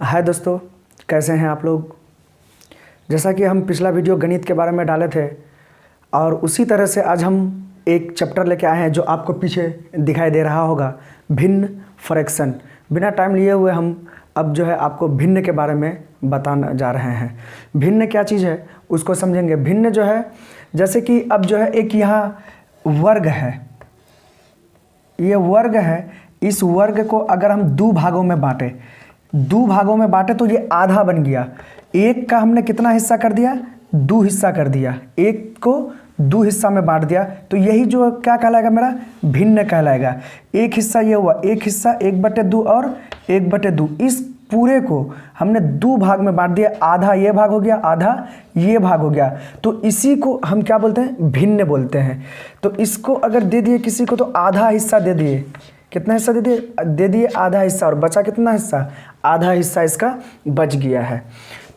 हाय दोस्तों, कैसे हैं आप लोग। जैसा कि हम पिछला वीडियो गणित के बारे में डाले थे और उसी तरह से आज हम एक चैप्टर लेके आए हैं जो आपको पीछे दिखाई दे रहा होगा, भिन्न फ्रैक्शन। बिना टाइम लिए हुए हम अब जो है आपको भिन्न के बारे में बताने जा रहे हैं। भिन्न क्या चीज़ है उसको समझेंगे। भिन्न जो है जैसे कि अब जो है एक यहाँ वर्ग है, ये वर्ग है। इस वर्ग को अगर हम दो भागों में बांटे तो ये आधा बन गया। एक का हमने कितना हिस्सा कर दिया, दो हिस्सा कर दिया। एक को दो हिस्सा में बांट दिया तो यही जो क्या कहलाएगा, मेरा भिन्न कहलाएगा। एक हिस्सा ये हुआ, एक हिस्सा 1/2 और 1/2। इस पूरे को हमने दो भाग में बांट दिया, आधा ये भाग हो गया, आधा ये भाग हो गया। तो इसी को हम क्या बोलते हैं, भिन्न बोलते हैं। तो इसको अगर दे दिए किसी को तो आधा हिस्सा दे दिए। कितना हिस्सा दे दिए आधा हिस्सा, और बचा कितना हिस्सा, आधा हिस्सा इसका बच गया है।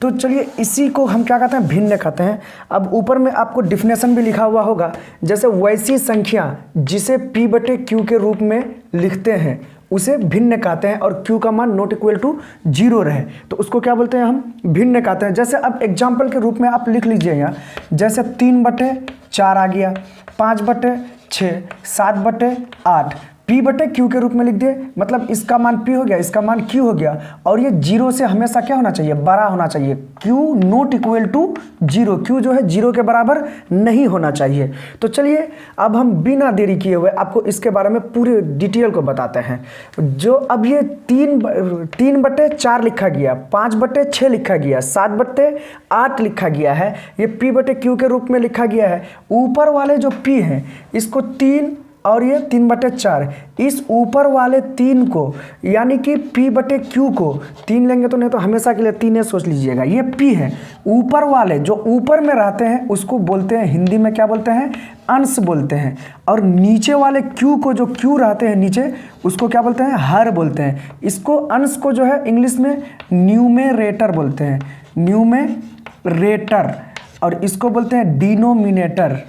तो चलिए इसी को हम क्या कहते हैं, भिन्न कहते हैं। अब ऊपर में आपको डिफिनेशन भी लिखा हुआ होगा, जैसे वैसी संख्या जिसे P/Q के रूप में लिखते हैं उसे भिन्न कहते हैं, और Q का मान नॉट इक्वल टू 0 रहे तो उसको क्या बोलते हैं, हम भिन्न कहते हैं। जैसे अब एग्जाम्पल के रूप में आप लिख लीजिए यहाँ, जैसे 3/4 आ गया, 5/6, 7/8 P/Q के रूप में लिख दिए। मतलब इसका मान P हो गया, इसका मान Q हो गया, और ये 0 से हमेशा क्या होना चाहिए, बड़ा होना चाहिए। Q not equal to 0, Q जो है 0 के बराबर नहीं होना चाहिए। तो चलिए अब हम बिना देरी किए हुए आपको इसके बारे में पूरे डिटेल को बताते हैं। जो अब ये 3/4 लिखा गया, 5/6 लिखा गया, 7/8 लिखा गया है, ये P/Q के रूप में लिखा गया है। ऊपर वाले जो P हैं इसको 3 और ये 3/4, इस ऊपर वाले 3 को यानी कि P/Q को 3 लेंगे तो नहीं तो हमेशा के लिए 3 सोच लीजिएगा। ये P है, ऊपर वाले जो ऊपर में रहते हैं उसको बोलते हैं हिंदी में क्या बोलते हैं, अंश बोलते हैं। और नीचे वाले Q को, जो Q रहते हैं नीचे, उसको क्या बोलते हैं, हर बोलते हैं। इसको अंश को जो है इंग्लिश में न्यूमेरेटर बोलते हैं, न्यूमेरेटर। और इसको बोलते हैं डिनोमिनेटर,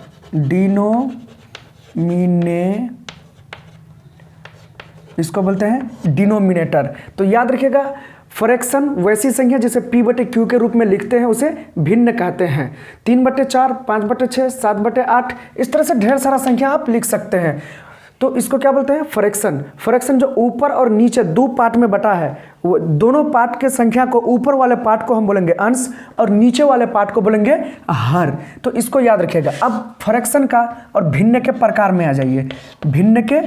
इसको बोलते हैं डिनोमिनेटर। तो याद रखिएगा, फ्रैक्शन वैसी संख्या जिसे P/Q के रूप में लिखते हैं उसे भिन्न कहते हैं। 3/4, 5/6, 7/8, इस तरह से ढेर सारा संख्या आप लिख सकते हैं। तो इसको क्या बोलते हैं, फ्रैक्शन। फ्रैक्शन जो ऊपर और नीचे दो पार्ट में बटा है, वो दोनों पार्ट के संख्या को, ऊपर वाले पार्ट को हम बोलेंगे अंश और नीचे वाले पार्ट को बोलेंगे हर। तो इसको याद रखिएगा। अब फ्रैक्शन का और भिन्न के प्रकार में आ जाइए, भिन्न के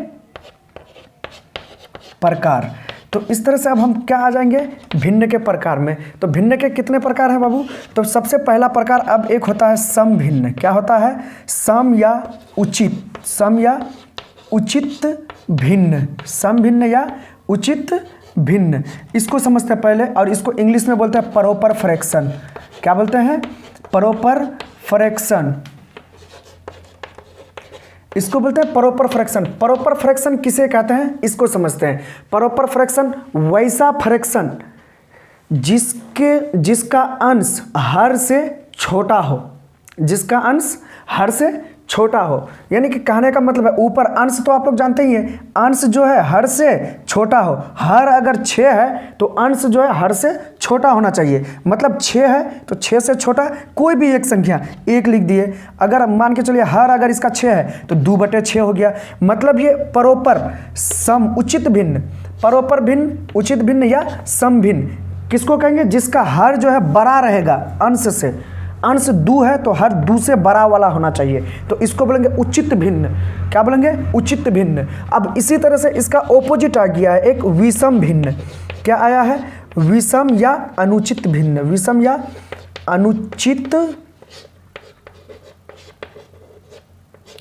प्रकार। तो इस तरह से अब हम क्या आ जाएंगे, भिन्न के प्रकार में। तो भिन्न के कितने प्रकार हैं बाबू, तो सबसे पहला प्रकार अब एक होता है सम भिन्न। क्या होता है, सम या उचित, सम या उचित भिन्न, सम भिन्न या उचित भिन्न। इसको समझते हैं पहले, और इसको इंग्लिश में बोलते हैं प्रॉपर फ्रैक्शन। क्या बोलते हैं, प्रॉपर फ्रैक्शन। इसको बोलते हैं प्रॉपर फ्रैक्शन। प्रॉपर फ्रैक्शन किसे कहते हैं इसको समझते हैं। प्रॉपर फ्रैक्शन वैसा फ्रैक्शन जिसका अंश हर से छोटा हो, जिसका अंश हर से छोटा हो। यानी कि कहने का मतलब है, ऊपर अंश तो आप लोग जानते ही हैं, अंश जो है हर से छोटा हो। हर अगर 6 है तो अंश जो है हर से छोटा होना चाहिए। मतलब 6 है तो 6 से छोटा कोई भी एक संख्या 1 लिख दिए। अगर मान के चलिए हर अगर इसका 6 है तो 2/6 हो गया। मतलब ये प्रॉपर सम उचित भिन्न, प्रॉपर भिन्न, उचित भिन्न या सम भिन्न किसको कहेंगे, जिसका हर जो है बड़ा रहेगा अंश से। अंश 2 है तो हर 2 से बड़ा वाला होना चाहिए, तो इसको बोलेंगे उचित भिन्न। क्या बोलेंगे, उचित भिन्न। अब इसी तरह से इसका ऑपोजिट आ गया है एक विषम भिन्न। क्या आया है, विषम या अनुचित भिन्न, विषम या अनुचित,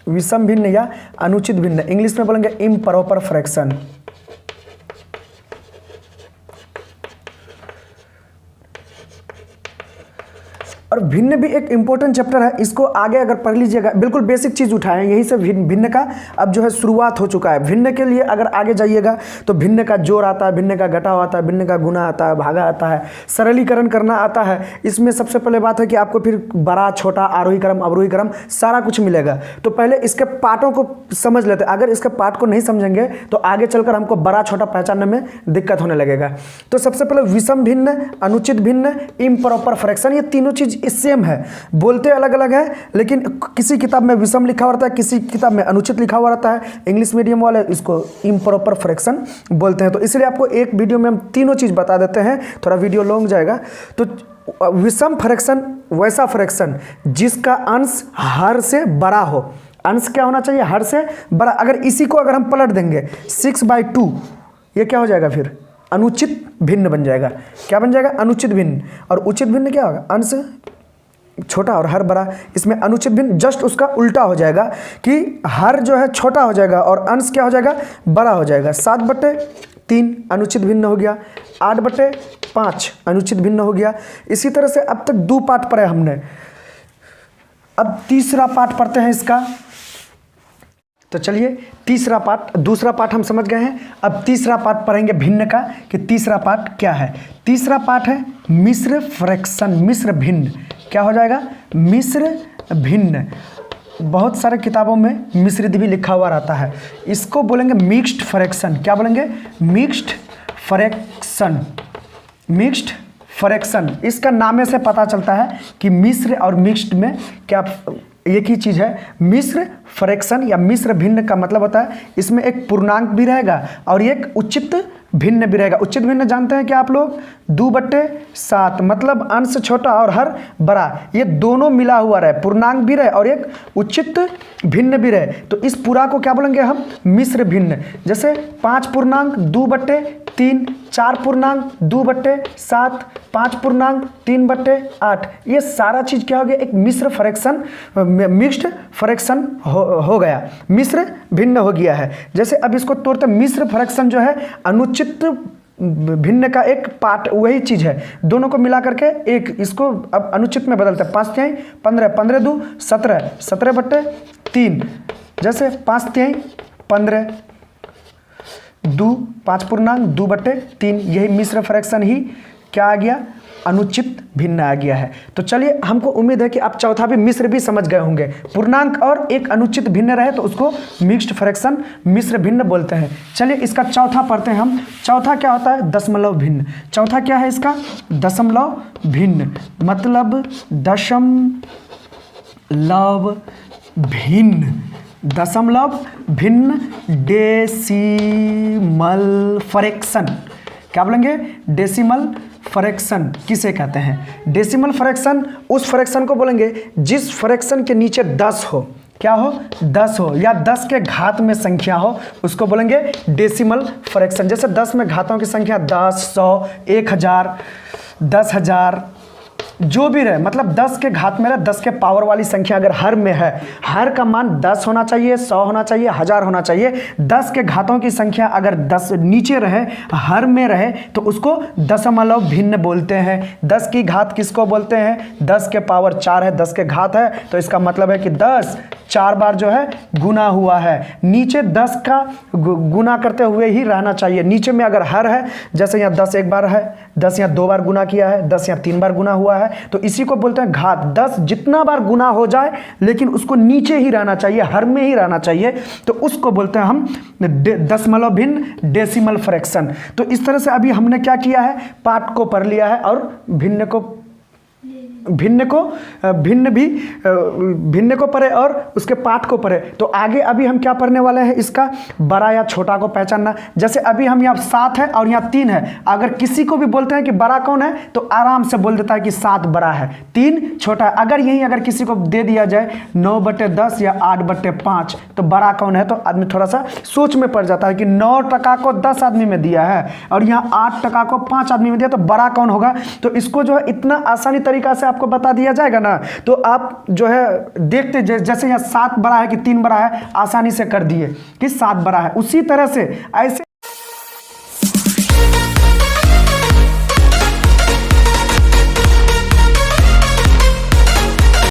विषम भिन्न या अनुचित भिन्न। इंग्लिश में बोलेंगे इम्प्रॉपर फ्रैक्शन। और और भिन्न भी एक इंपॉर्टेंट चैप्टर है, इसको आगे अगर पढ़ लीजिएगा, बिल्कुल बेसिक चीज़ उठाए हैं, यही से भिन्न का अब जो है शुरुआत हो चुका है। भिन्न के लिए अगर आगे जाइएगा तो भिन्न का जोड़ आता है, भिन्न का घटाव आता है, भिन्न का गुणा आता है, भागा आता है, सरलीकरण करना आता है। इसमें सबसे पहले बात है कि आपको फिर बड़ा छोटा आरोही क्रम अवरोही क्रम सारा कुछ मिलेगा। तो पहले इसके पार्टों को समझ लेते हैं, अगर इसके पार्ट को नहीं समझेंगे तो आगे चलकर हमको बड़ा छोटा पहचानने में दिक्कत होने लगेगा। तो सबसे पहले विषम भिन्न, अनुचित भिन्न, इम्प्रॉपर फ्रैक्शन, ये तीनों चीज़ सेम है, बोलते अलग अलग है, लेकिन किसी किताब में विषम लिखा हुआ रहता है, किसी किताब में अनुचित लिखा हुआ रहता है। इंग्लिश मीडियम वाले इसको इम्प्रॉपर फ्रैक्शन बोलते हैं। तो इसलिए आपको एक वीडियो में हम तीनों चीज़ बता देते हैं, थोड़ा वीडियो लॉन्ग जाएगा। तो विषम फ्रैक्शन वैसा फ्रैक्शन जिसका अंश हर से बड़ा हो। अंश क्या होना चाहिए? हर से बड़ा। अगर इसी को अगर हम पलट देंगे 6/2, ये क्या हो जाएगा? फिर अनुचित भिन्न बन जाएगा। क्या बन जाएगा? अनुचित भिन्न। और उचित भिन्न क्या होगा? अंश छोटा और हर बड़ा। इसमें अनुचित भिन्न जस्ट उसका उल्टा हो जाएगा कि हर जो है छोटा हो जाएगा और अंश क्या हो जाएगा? बड़ा हो जाएगा। 7/3 अनुचित भिन्न हो गया, 8/5 अनुचित भिन्न हो गया। इसी तरह से अब तक 2 पार्ट पढ़े हमने, अब तीसरा पार्ट पढ़ते हैं इसका। तो चलिए तीसरा पार्ट, दूसरा पार्ट हम समझ गए हैं, अब तीसरा पार्ट पढ़ेंगे भिन्न का कि तीसरा पार्ट क्या है। तीसरा पार्ट है मिश्र फ्रैक्शन, मिश्र भिन्न। क्या हो जाएगा? मिश्र भिन्न। बहुत सारे किताबों में मिश्रित भी लिखा हुआ रहता है, इसको बोलेंगे मिक्स्ड फ्रैक्शन। क्या बोलेंगे? Mixed fraction. मिक्स्ड फ्रैक्शन, इसका नामे से पता चलता है कि मिश्र और मिक्स्ड में क्या एक ही चीज़ है। मिश्र फ्रैक्शन या मिश्र भिन्न का मतलब होता है इसमें एक पूर्णांक भी रहेगा और एक उचित भिन्न भी रहेगा। उचित भिन्न जानते हैं कि आप लोग 2/7, मतलब अंश छोटा और हर बड़ा, ये दोनों मिला हुआ रहे, पूर्णांक भी रहे और एक उचित भिन्न भी रहे। तो इस पूरा को क्या बोलेंगे हम? मिश्र भिन्न। जैसे 5 पूर्णांक 2/3, 4 पूर्णांक 2/7, 5 पूर्णांक 3/8, ये सारा चीज़ क्या हो गया? एक मिश्र फ्रैक्शन, मिक्स्ड फ्रैक्शन हो गया, मिश्र भिन्न हो गया है। जैसे अब इसको तोड़ते, मिश्र फ्रैक्शन जो है अनुचित भिन्न का एक पार्ट, वही चीज़ है, दोनों को मिला करके एक, इसको अब अनुचित में बदलते हैं। 5×3 15, 15×2 17, 17/3। जैसे 5×3 15, 5 पूर्णांक 2/3, यही मिश्र फ्रैक्शन ही क्या आ गया? अनुचित भिन्न आ गया है। तो चलिए, हमको उम्मीद है कि आप चौथा भी मिश्र भी समझ गए होंगे। पूर्णांक और एक अनुचित भिन्न रहे तो उसको मिक्स्ड फ्रैक्शन, मिश्र भिन्न बोलते हैं। चलिए इसका चौथा पढ़ते हैं हम। चौथा क्या होता है? दशमलव भिन्न। चौथा क्या है इसका? दशमलव भिन्न, मतलब दशमलव भिन्न। दशमलव भिन्न, डेसिमल फ्रैक्शन। क्या बोलेंगे? डेसिमल फ्रैक्शन किसे कहते हैं? डेसिमल फ्रैक्शन उस फ्रैक्शन को बोलेंगे जिस फ्रैक्शन के नीचे 10 हो। क्या हो? 10 हो या 10 के घात में संख्या हो, उसको बोलेंगे डेसिमल फ्रैक्शन। जैसे 10 में घातों की संख्या 10, 100, 1000, 10,000 जो भी रहे, मतलब 10 के घात में रहे, 10 के पावर वाली संख्या अगर हर में है, हर का मान 10 होना चाहिए, 100 होना चाहिए, 1000 होना चाहिए। 10 के घातों की संख्या अगर 10 नीचे रहे, हर में रहे, तो उसको दशमलव भिन्न बोलते हैं। 10 की घात किसको बोलते हैं? 10 के पावर 4 है, 10 के घात है, तो इसका मतलब है कि 10 4 बार जो है गुना हुआ है। नीचे 10 का गुना करते हुए ही रहना चाहिए। नीचे में अगर हर है, जैसे यहाँ 10 एक बार है, 10 यहाँ 2 बार गुना किया है, 10 यहाँ 3 बार गुना हुआ है, तो इसी को बोलते हैं घात। 10 जितना बार गुना हो जाए लेकिन उसको नीचे ही रहना चाहिए, हर में ही रहना चाहिए, तो उसको बोलते हैं हम दशमलव भिन्न, डेसिमल फ्रैक्शन। तो इस तरह से अभी हमने क्या किया है? पार्ट को पढ़ लिया है और भिन्न को पढ़े और उसके पार्ट को पढ़े। तो आगे अभी हम क्या पढ़ने वाले हैं? इसका बड़ा या छोटा को पहचानना। जैसे अभी हम यहाँ 7 है और यहाँ 3 है, अगर किसी को भी बोलते हैं कि बड़ा कौन है तो आराम से बोल देता है कि 7 बड़ा है, 3 छोटा है। अगर यही अगर किसी को दे दिया जाए 9/10 या 8/5 तो बड़ा कौन है, तो आदमी थोड़ा सा सोच में पड़ जाता है कि 9 टका को 10 आदमी में दिया है और यहाँ 8 टका को 5 आदमी में दिया, तो बड़ा कौन होगा? तो इसको जो है इतना आसानी तरीका से आपको बता दिया जाएगा ना, तो आप जो है देखते, जैसे यहाँ 7 बड़ा है कि 3 बड़ा है, आसानी से कर दिए कि 7 बड़ा है। उसी तरह से ऐसे